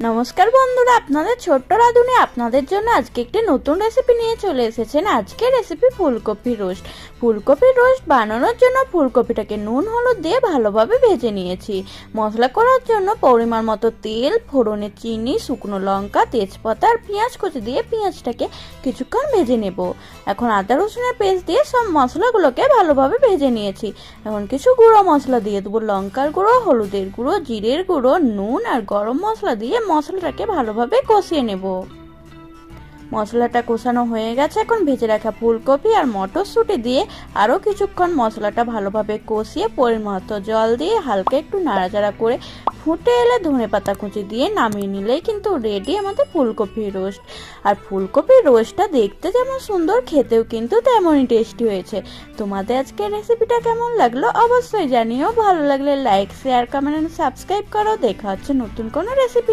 নমস্কার বন্ধুরা, আপনাদের ছোট্ট রাঁধুনি আপনাদের জন্য আজকে একটি নতুন রেসিপি নিয়ে চলে এসেছেন। আজকের রেসিপি ফুলকপি রোস্ট। ফুলকপি রোস্ট বানানোর জন্য ফুলকপিটাকে নুন হলুদ দিয়ে ভালোভাবে ভেজে নিয়েছি। মশলা করার জন্য পরিমাণ মতো তেল, ফোড়নে চিনি, শুকনো লঙ্কা, তেজপাতা আর পেঁয়াজ কুচি দিয়ে পেঁয়াজটাকে কিছুক্ষণ ভেজে নেব। এখন আদা রসুনের পেস্ট দিয়ে সব মশলাগুলোকে ভালোভাবে ভেজে নিয়েছি। এখন কিছু গুঁড়ো মশলা দিয়ে দেবো, লঙ্কার গুঁড়ো, হলুদের গুঁড়ো, জিরের গুঁড়ো, নুন আর গরম মশলা দিয়ে মশলাটাকে ভালোভাবে কষিয়ে নেব। মশলাটা কষানো হয়ে গেছে। এখন ভেজে রাখা ফুলকপি আর মটরশুঁটি দিয়ে আরও কিছুক্ষণ মশলাটা ভালোভাবে কষিয়ে পরিমাণ মতো জল দিয়ে হালকা একটু নাড়াচাড়া করে ফুটে এলে ধনেপাতা কুচি দিয়ে নামিয়ে নিলেই কিন্তু রেডি আমাদের ফুলকপি রোস্ট। আর ফুলকপির রোস্টটা দেখতে যেমন সুন্দর, খেতেও কিন্তু তেমনই টেস্টি হয়েছে। তোমাদের আজকের রেসিপিটা কেমন লাগলো অবশ্যই জানিও। ভালো লাগলে লাইক, শেয়ার, কমেন্ট, সাবস্ক্রাইব করো। দেখা হচ্ছে নতুন কোনো রেসিপি।